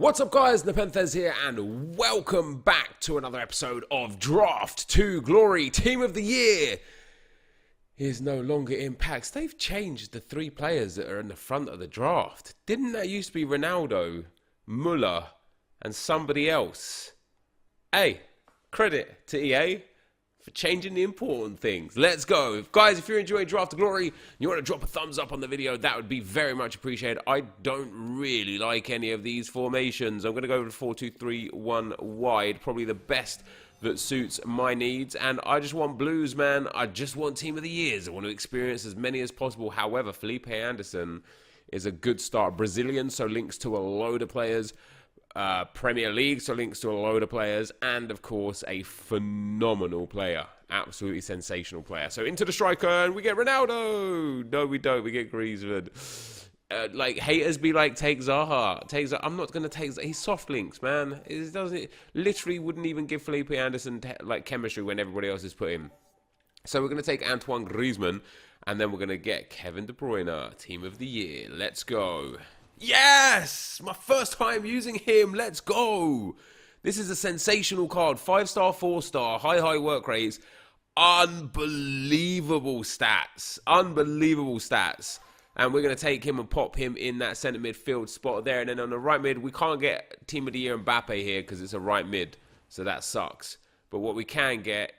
What's up guys, NepentheZ here and welcome back to another episode of Draft to Glory. Team of the Year is no longer in packs. They've changed the three players that are in the front of the draft. Didn't that used to be Ronaldo, Muller and somebody else? Hey, credit to EA for changing the important things. Let's go. Guys, if you're enjoying Draft to Glory and you want to drop a thumbs up on the video, that would be very much appreciated. I don't really like any of these formations. I'm going to go with 4-2-3-1 wide, probably the best that suits my needs. And I just want blues, man. I just want Team of the Years. I want to experience as many as possible. However, Felipe Anderson is a good start. Brazilian, so links to a load of players. Premier League, so links to a load of players, and of course a phenomenal player, absolutely sensational player. So into the striker, and we get Ronaldo. No, we don't. We get Griezmann. Like haters be like, take Zaha. Take Zaha. I'm not gonna take Zaha. He's soft links, man. It doesn't literally wouldn't even give Felipe Anderson like chemistry when everybody else is put in. So we're gonna take Antoine Griezmann, and then we're gonna get Kevin De Bruyne, Team of the Year. Let's go. Yes! My first time using him. Let's go. This is a sensational card. 5-star, 4-star, high work rates. Unbelievable stats. Unbelievable stats. And we're going to take him and pop him in that centre midfield spot there. And then on the right mid, we can't get Team of the Year Mbappe here because it's a right mid. So that sucks. But what we can get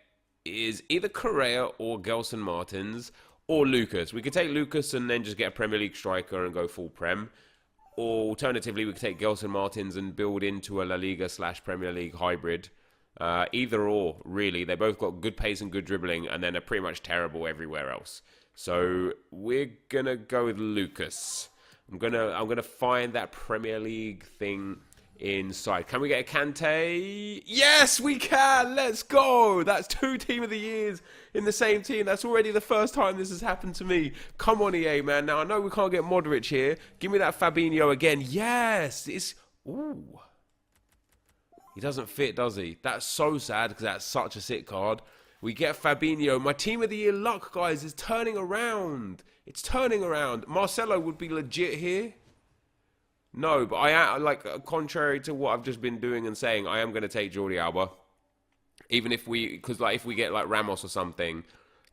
is either Correa or Gelson Martins or Lucas. We could take Lucas and then just get a Premier League striker and go full Prem. Or alternatively, we could take Gelson Martins and build into a La Liga / Premier League hybrid. Either or, really. They both got good pace and good dribbling, and then are pretty much terrible everywhere else. So we're gonna go with Lucas. I'm gonna find that Premier League thing inside. Can we get a Kante? Yes, we can. Let's go. That's 2 Team of the Years in the same team. That's already the first time this has happened to me. Come on, EA, man. Now I know we can't get Modric here. Give me that Fabinho again. Yes. It's ooh. He doesn't fit, does he? That's so sad because that's such a sick card. We get Fabinho. My Team of the Year luck, guys, is turning around. It's turning around. Marcelo would be legit here. No, but I like, contrary to what I've just been doing and saying, I am going to take Jordi Alba. Even if because like if we get like Ramos or something,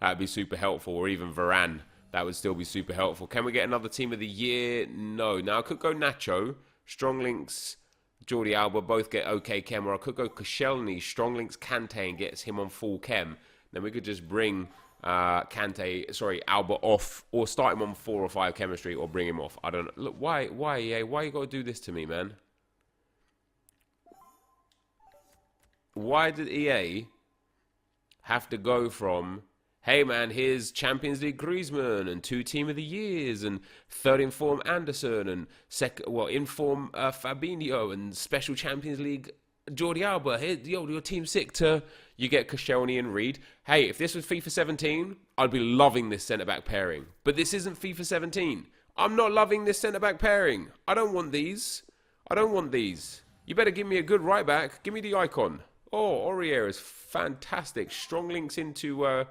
that'd be super helpful. Or even Varane, that would still be super helpful. Can we get another Team of the Year? No. Now I could go Nacho, strong links, Jordi Alba, both get okay chem. Or I could go Koscielny, strong links, Kante, and gets him on full chem. Then we could just bring Alba off, or start him on 4 or 5 chemistry, or bring him off. I don't know. Look, why EA? Why you gotta do this to me, man? Why did EA have to go from, hey man, here's Champions League Griezmann and 2 Team of the Years and 3rd in form Anderson and in form Fabinho and special Champions League Jordi Alba, here, your team's sick, to you get Koscielny and Reed. Hey, if this was FIFA 17, I'd be loving this centre-back pairing. But this isn't FIFA 17. I'm not loving this centre-back pairing. I don't want these. I don't want these. You better give me a good right-back. Give me the icon. Oh, Aurier is fantastic. Strong links into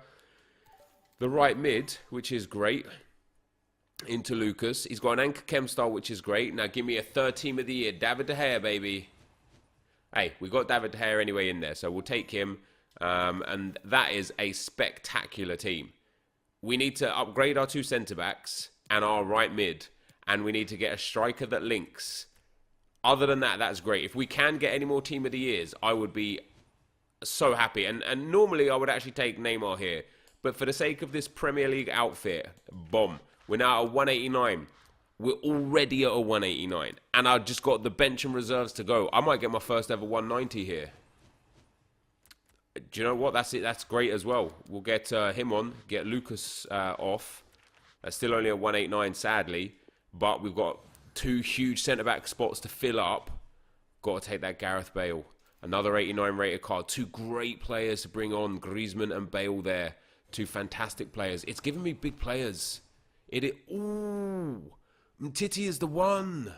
the right mid, which is great. Into Lucas. He's got an anchor chem style, which is great. Now give me a 3rd Team of the Year. David De Gea, baby. Hey, we got David De Gea anyway in there, so we'll take him. And that is a spectacular team. We need to upgrade our 2 centre-backs and our right mid. And we need to get a striker that links. Other than that, that's great. If we can get any more Team of the Years, I would be so happy. And normally I would actually take Neymar here. But for the sake of this Premier League outfit, boom. We're now at 189. We're already at a 189. And I've just got the bench and reserves to go. I might get my first ever 190 here. Do you know what? That's it. That's great as well. We'll get him on. Get Lucas off. That's still only a 189, sadly. But we've got 2 huge centre-back spots to fill up. Got to take that Gareth Bale. Another 89 rated card. 2 great players to bring on. Griezmann and Bale there. 2 fantastic players. It's giving me big players. Ooh. Mtiti is the one.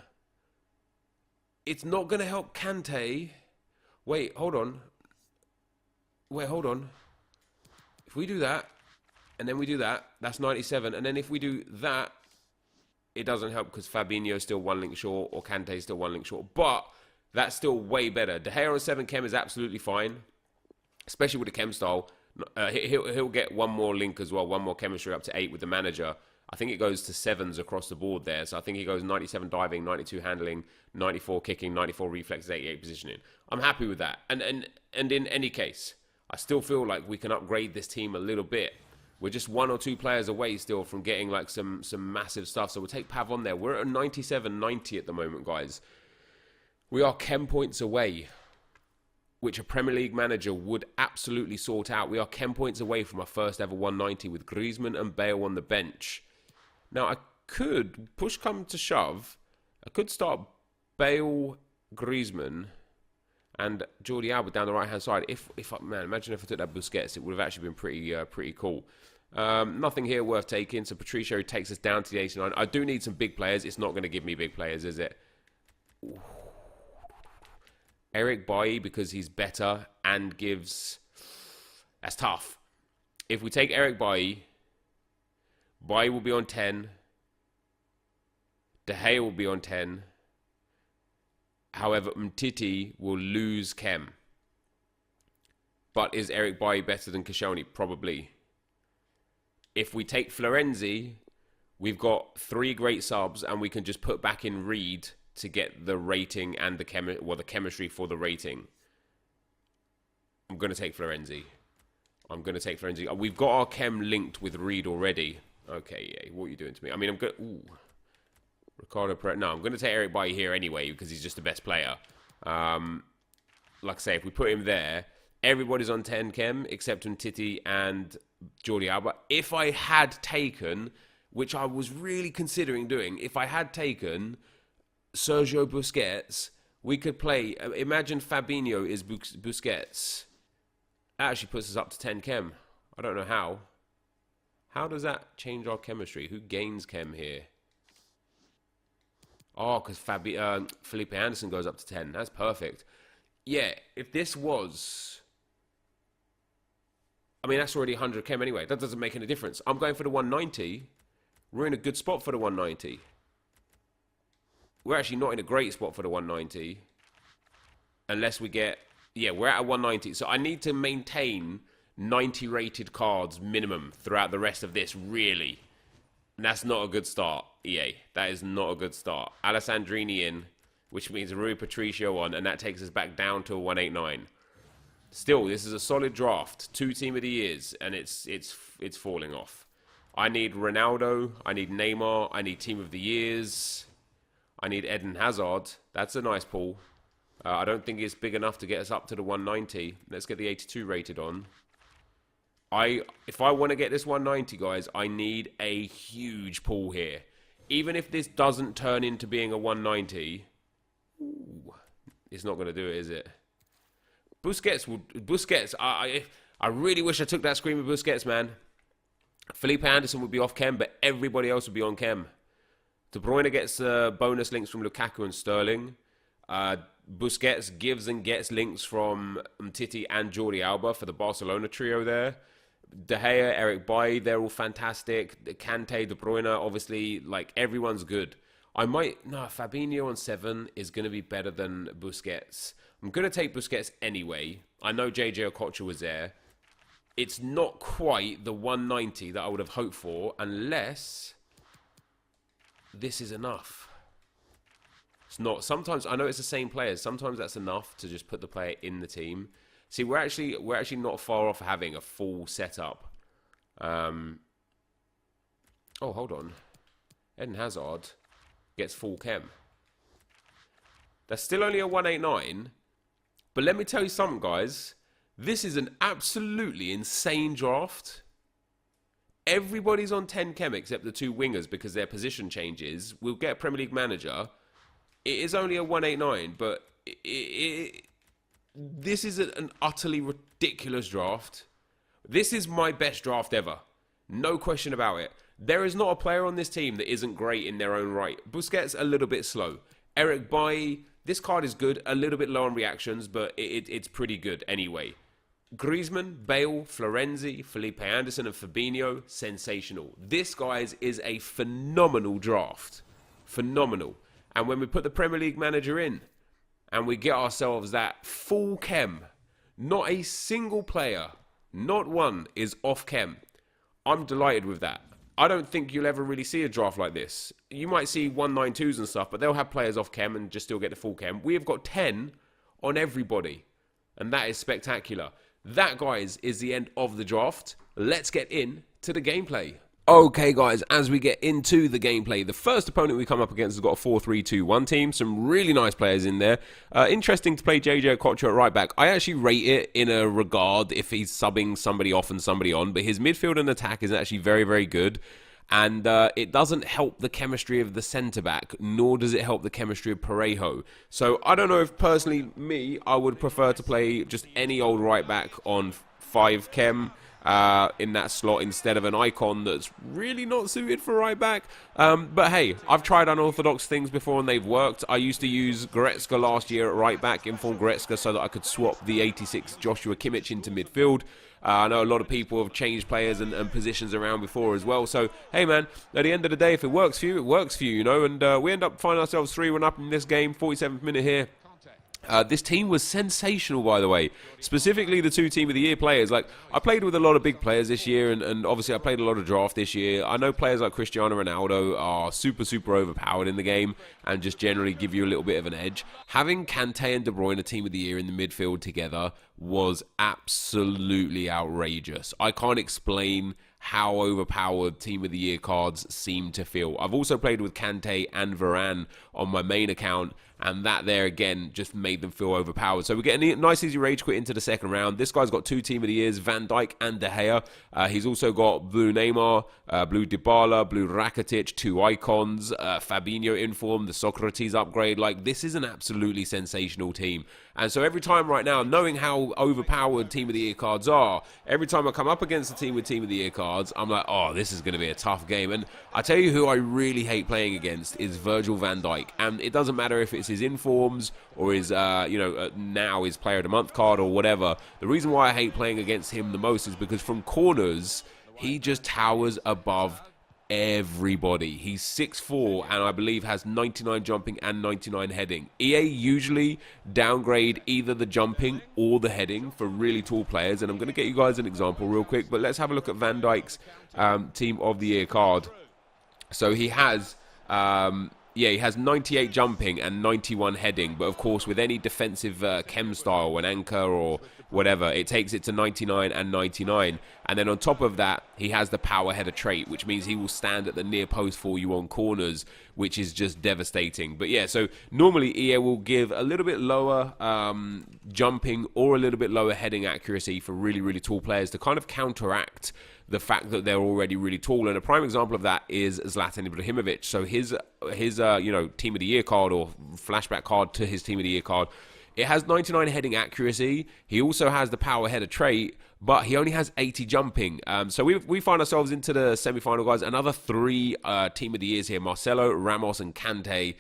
It's not going to help Kante. Wait, hold on. If we do that, and then we do that, that's 97. And then if we do that, it doesn't help because Fabinho is still 1 link short, or Kante is still 1 link short. But That's still way better. De Gea on 7 chem is absolutely fine, especially with the chem style. He'll get one more link as well, one more chemistry up to 8 with the manager. I think it goes to 7s across the board there. So I think he goes 97 diving, 92 handling, 94 kicking, 94 reflexes, 88 positioning. I'm happy with that. And in any case, I still feel like we can upgrade this team a little bit. We're just 1 or 2 players away still from getting like some massive stuff. So we'll take Pav on there. We're at a 97-90 at the moment, guys. We are chem points away, which a Premier League manager would absolutely sort out. We are chem points away from our first ever 190 with Griezmann and Bale on the bench. Now, I could, push come to shove, I could start Bale, Griezmann, and Jordi Alba down the right-hand side. Man, imagine if I took that Busquets, it would have actually been pretty cool. Nothing here worth taking, so Patricio takes us down to the 89. I do need some big players. It's not going to give me big players, is it? Ooh. Eric Bailly, because he's better and gives... That's tough. If we take Eric Bailly, Bailly will be on 10. De Gea will be on 10. However, Umtiti will lose chem. But is Eric Bailly better than Koscielny? Probably. If we take Florenzi, we've got 3 great subs and we can just put back in Reed to get the rating and the chemistry for the rating. I'm going to take Florenzi. We've got our chem linked with Reed already. Okay, yeah, what are you doing to me? I mean, I'm good. Ooh. Ricardo Pereira. No, I'm going to take Eric Bailly here anyway because he's just the best player. Like I say, if we put him there, everybody's on 10 chem except Umtiti and Jordi Alba. If I had taken, which I was really considering doing, if I had taken Sergio Busquets, we could play. Imagine Fabinho is Busquets. That actually puts us up to 10 chem. I don't know how. How does that change our chemistry? Who gains chem here? Oh, because Felipe Anderson goes up to 10. That's perfect. Yeah, if this was... I mean, that's already 100 chem anyway. That doesn't make any difference. I'm going for the 190. We're in a good spot for the 190. We're actually not in a great spot for the 190. Unless we get... Yeah, we're at a 190. So I need to maintain 90 rated cards minimum throughout the rest of this, really. And that's not a good start, EA. That is not a good start. Alessandrini in, which means Rui Patricio on, and that takes us back down to a 189. Still, this is a solid draft. 2 Team of the Years, and it's falling off. I need Ronaldo. I need Neymar. I need Team of the Years. I need Eden Hazard. That's a nice pull. I don't think it's big enough to get us up to the 190. Let's get the 82 rated on. If I want to get this 190, guys, I need a huge pull here. Even if this doesn't turn into being a 190, it's not going to do it, is it? Busquets, I really wish I took that screen with Busquets, man. Felipe Anderson would be off chem, but everybody else would be on chem. De Bruyne gets bonus links from Lukaku and Sterling. Busquets gives and gets links from Umtiti and Jordi Alba for the Barcelona trio there. De Gea, Eric Bailly, they're all fantastic. Kante, De Bruyne, obviously, like, everyone's good. Fabinho on 7 is going to be better than Busquets. I'm going to take Busquets anyway. I know JJ Okocha was there. It's not quite the 190 that I would have hoped for, unless this is enough. It's not. Sometimes, I know it's the same players. Sometimes that's enough to just put the player in the team. See, we're actually not far off having a full setup. Oh, hold on. Eden Hazard gets full chem. That's still only a 189. But let me tell you something, guys. This is an absolutely insane draft. Everybody's on 10 chem except the 2 wingers because their position changes. We'll get a Premier League manager. It is only a 189, but this is an utterly ridiculous draft. This is my best draft ever. No question about it. There is not a player on this team that isn't great in their own right. Busquets, a little bit slow. Eric Bailly, this card is good. A little bit low on reactions, but it's pretty good anyway. Griezmann, Bale, Florenzi, Felipe Anderson, and Fabinho, sensational. This, guys, is a phenomenal draft. Phenomenal. And when we put the Premier League manager in, and we get ourselves that full chem. Not a single player, not one, is off chem. I'm delighted with that. I don't think you'll ever really see a draft like this. You might see 192s and stuff, but they'll have players off chem and just still get the full chem. We have got 10 on everybody, and that is spectacular. That, guys, is the end of the draft. Let's get into the gameplay. Okay, guys, as we get into the gameplay, the first opponent we come up against has got a 4-3-2-1 team. Some really nice players in there. Interesting to play JJ Okocha at right back. I actually rate it in a regard if he's subbing somebody off and somebody on, but his midfield and attack is actually very, very good. And it doesn't help the chemistry of the centre-back, nor does it help the chemistry of Parejo. So I don't know if, personally, I would prefer to play just any old right-back on 5 chem in that slot instead of an icon that's really not suited for right-back. But hey, I've tried unorthodox things before and they've worked. I used to use Goretzka last year at right-back, inform Goretzka, so that I could swap the 86 Joshua Kimmich into midfield. I know a lot of people have changed players and positions around before as well. So, hey, man, at the end of the day, if it works for you, it works for you, you know. And we end up finding ourselves 3-1 up in this game, 47th minute here. This team was sensational, by the way. Specifically, the 2 Team of the Year players. Like, I played with a lot of big players this year, and obviously I played a lot of draft this year. I know players like Cristiano Ronaldo are super, super overpowered in the game and just generally give you a little bit of an edge. Having Kante and De Bruyne Team of the Year in the midfield together was absolutely outrageous. I can't explain how overpowered Team of the Year cards seem to feel. I've also played with Kante and Varane on my main account, and that there again just made them feel overpowered. So we're getting a nice easy rage quit into the second round. This guy's got 2 Team of the Years, Van Dijk and De Gea. He's also got Blue Neymar, Blue Dybala, Blue Rakitic, 2 icons, Fabinho inform, the Socrates upgrade. Like, this is an absolutely sensational team. And so every time right now, knowing how overpowered Team of the Year cards are, every time I come up against a team with Team of the Year cards, I'm like, oh, this is going to be a tough game. And I tell you who I really hate playing against is Virgil van Dijk. And it doesn't matter if it's his informs or his, now his Player of the Month card or whatever. The reason why I hate playing against him the most is because from corners, he just towers above everybody. He's 6'4" and I believe has 99 jumping and 99 heading. EA usually downgrade either the jumping or the heading for really tall players, and I'm going to get you guys an example real quick, but let's have a look at Van Dijk's Team of the Year card. So he has he has 98 jumping and 91 heading, but of course with any defensive chem style, an anchor or whatever, it takes it to 99 and 99. And then on top of that, he has the power header trait, which means he will stand at the near post for you on corners, which is just devastating. But yeah, so normally EA will give a little bit lower jumping or a little bit lower heading accuracy for really, really tall players to kind of counteract the fact that they're already really tall. And a prime example of that is Zlatan Ibrahimovic. So his Team of the Year card or flashback card to his Team of the Year card, it has 99 heading accuracy. He also has the power header trait, but he only has 80 jumping. So we find ourselves into the semi-final, guys. Another 3 Team of the Years here: Marcelo, Ramos, and Kante.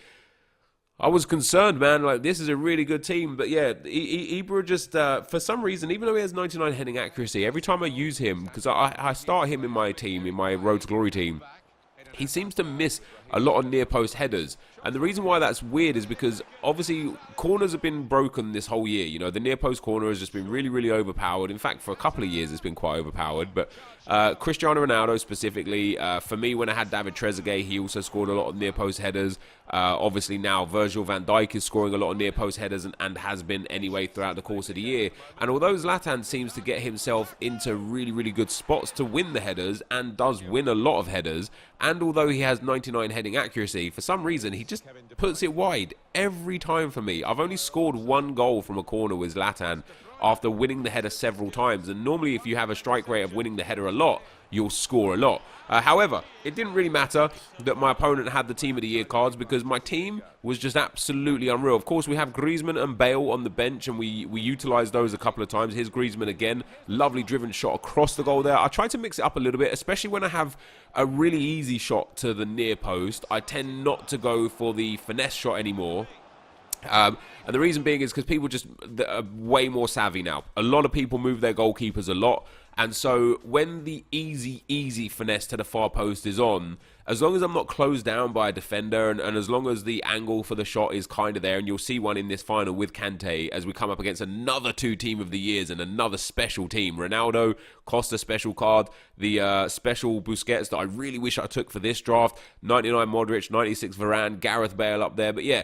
I was concerned, man. Like, this is a really good team. But yeah, Ibra just, for some reason, even though he has 99 heading accuracy, every time I use him, because I start him in my team, in my Road to Glory team, he seems to miss a lot of near post headers. And the reason why that's weird is because obviously corners have been broken this whole year. You know, the near post corner has just been really, really overpowered. In fact, for a couple of years, it's been quite overpowered. But Cristiano Ronaldo specifically, for me, when I had David Trezeguet, he also scored a lot of near post headers. Obviously now Virgil van Dijk is scoring a lot of near post headers and has been anyway throughout the course of the year. And although Zlatan seems to get himself into really, really good spots to win the headers and does win a lot of headers, and although he has 99 heading accuracy, for some reason he just puts it wide every time for me. I've only scored 1 goal from a corner with Zlatan after winning the header several times, and normally if you have a strike rate of winning the header a lot, you'll score a lot. However, it didn't really matter that my opponent had the Team of the Year cards because my team was just absolutely unreal. Of course, we have Griezmann and Bale on the bench, and we utilised those a couple of times. Here's Griezmann again. Lovely driven shot across the goal there. I try to mix it up a little bit, especially when I have a really easy shot to the near post. I tend not to go for the finesse shot anymore. And the reason being is because people just are way more savvy now. A lot of people move their goalkeepers a lot, And so when the easy finesse to the far post is on, as long as I'm not closed down by a defender, and as long as the angle for the shot is kind of there, and you'll see one in this final with Kante as we come up against another 2 Team of the Years and another special team. Ronaldo, Costa special card, the special Busquets that I really wish I took for this draft, 99 Modric, 96 Varane, Gareth Bale up there. But yeah,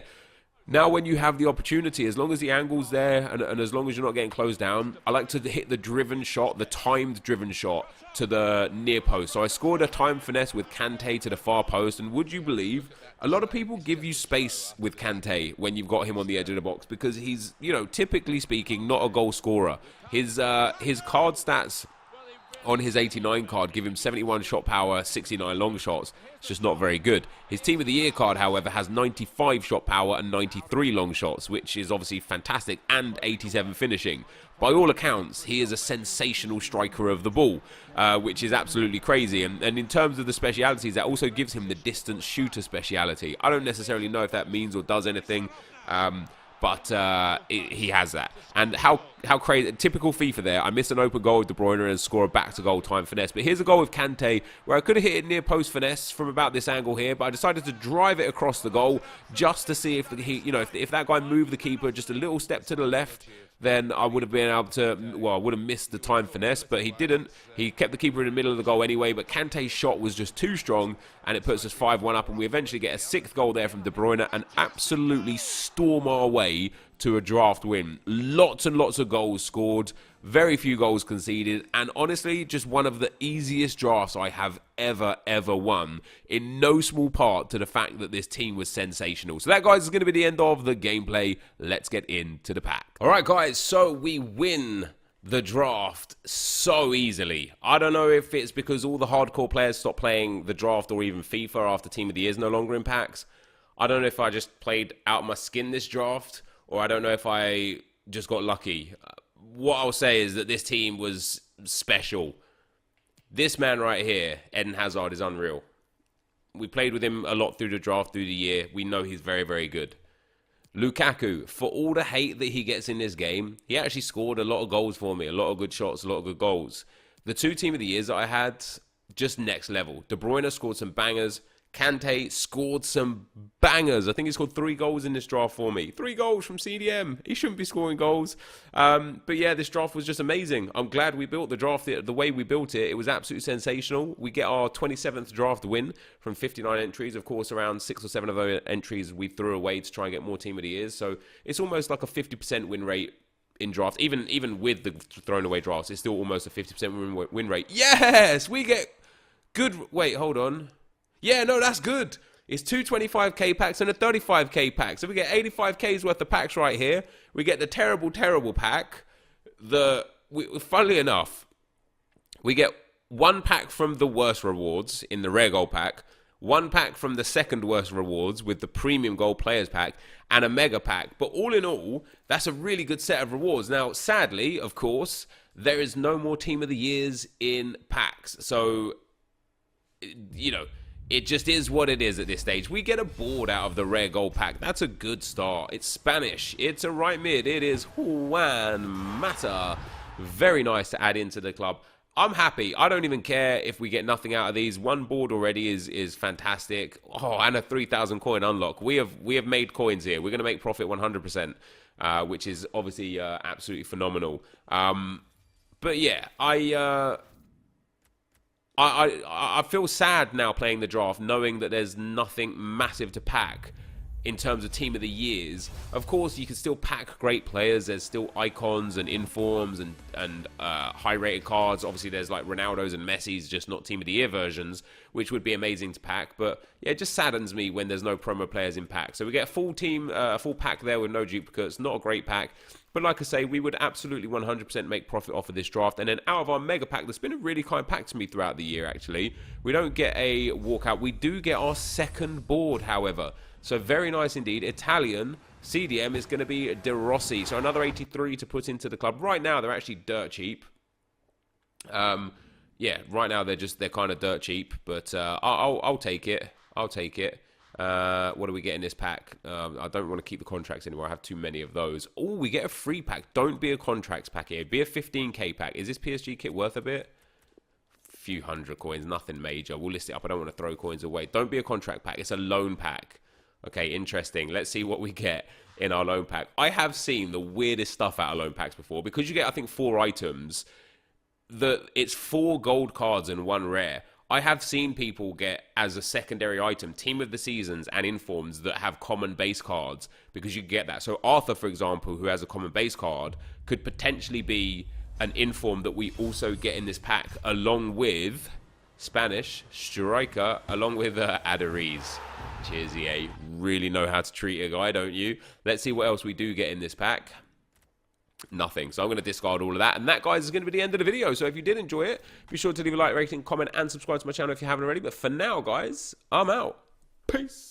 now when you have the opportunity, as long as the angle's there and as long as you're not getting closed down, I like to hit the driven shot, the timed driven shot to the near post. So I scored a timed finesse with Kante to the far post, and would you believe, a lot of people give you space with Kante when you've got him on the edge of the box because he's, you know, typically speaking, not a goal scorer. His card stats on his 89 card give him 71 shot power, 69 long shots. It's just not very good. His Team of the Year card, however, has 95 shot power and 93 long shots, which is obviously fantastic, and 87 finishing. By all accounts, he is a sensational striker of the ball, which is absolutely crazy. And in terms of the specialities, that also gives him the distance shooter speciality. I don't necessarily know if that means or does anything, but he has that. And how crazy, typical FIFA there. I miss an open goal with De Bruyne and score a back-to-goal time finesse. But here's a goal with Kante where I could have hit it near post finesse from about this angle here, but I decided to drive it across the goal just to see if if that guy moved the keeper just a little step to the left, then I would have been able to, well, I would have missed the time finesse, but he didn't. He kept the keeper in the middle of the goal anyway, but Kante's shot was just too strong, and it puts us 5-1 up, and we eventually get a 6th goal there from De Bruyne, and absolutely storm our way to a draft win. Lots and lots of goals scored, very few goals conceded, and honestly, just one of the easiest drafts I have ever won, in no small part to the fact that this team was sensational. So that, guys, is going to be the end of the gameplay. Let's get into the pack. All right, guys, so we win the draft so easily. I don't know if it's because all the hardcore players stopped playing the draft or even FIFA after Team of the Year is no longer in packs. I don't know if I just played out my skin this draft, or I don't know if I just got lucky. What I'll say is that this team was special. This man right here, Eden Hazard, is unreal. We played with him a lot through the draft, through the year. We know he's very, very good. Lukaku, for all the hate that he gets in this game, he actually scored a lot of goals for me, a lot of good shots, a lot of good goals. The 2 Team of the Years that I had, just next level. De Bruyne scored some bangers. Kante scored some bangers. I think he scored 3 goals in this draft for me. 3 goals from CDM. He shouldn't be scoring goals. But yeah, this draft was just amazing. I'm glad we built the draft the way we built it. It was absolutely sensational. We get our 27th draft win from 59 entries. Of course, around 6 or 7 of those entries we threw away to try and get more Team of the Years. So it's almost like a 50% win rate in drafts. Even with the thrown away drafts, it's still almost a 50% win rate. Yes! We get good... Wait, hold on. Yeah, no, that's good. It's 2 25k packs and a 35k pack. So we get 85k's worth of packs right here. We get the terrible pack. Funnily enough, we get 1 pack from the worst rewards in the rare gold pack, 1 pack from the second worst rewards with the premium gold players pack, and a mega pack. But all in all, that's a really good set of rewards. Now, sadly, of course, there is no more Team of the Years in packs. So, you know, it just is what it is at this stage. We get a board out of the rare gold pack. That's a good start. It's Spanish. It's a right mid. It is Juan Mata. Very nice to add into the club. I'm happy. I don't even care if we get nothing out of these. 1 board already is fantastic. Oh, and a 3,000 coin unlock. We have made coins here. We're going to make profit 100%, which is obviously absolutely phenomenal. But yeah, I feel sad now playing the draft, knowing that there's nothing massive to pack in terms of Team of the Years. Of course, you can still pack great players. There's still icons and informs and high-rated cards. Obviously, there's like Ronaldo's and Messi's, just not Team of the Year versions, which would be amazing to pack. But yeah, it just saddens me when there's no promo players in pack. So we get a full pack there with no duplicates. Not a great pack. But like I say, we would absolutely 100% make profit off of this draft. And then out of our mega pack, that's been a really kind pack to me throughout the year, actually. We don't get a walkout. We do get our second board, however. So very nice indeed. Italian CDM is going to be De Rossi. So another 83 to put into the club. Right now, they're actually dirt cheap. Yeah, right now they're kind of dirt cheap. But I'll take it. I'll take it. What do we get in this pack? I don't want to keep the contracts anymore. I have too many of those. Oh, we get a free pack. Don't be a contracts pack here. Be a 15k pack. Is this PSG kit worth a bit? Few hundred coins, nothing major. We'll list it up. I don't want to throw coins away. Don't be a contract pack. It's a loan pack. Okay, interesting. Let's see what we get in our loan pack. I have seen the weirdest stuff out of loan packs before, because you get, I think, 4 items. It's 4 gold cards and 1 rare. I have seen people get as a secondary item Team of the Seasons and Informs that have common base cards, because you get that. So Arthur, for example, who has a common base card, could potentially be an Inform that we also get in this pack, along with Spanish Striker, along with Adariz. Cheers, EA. Really know how to treat a guy, don't you? Let's see what else we do get in this pack. Nothing. So I'm going to discard all of that. And that, guys, is going to be the end of the video. So if you did enjoy it, be sure to leave a like, rating, comment, and subscribe to my channel if you haven't already. But for now, guys, I'm out. Peace.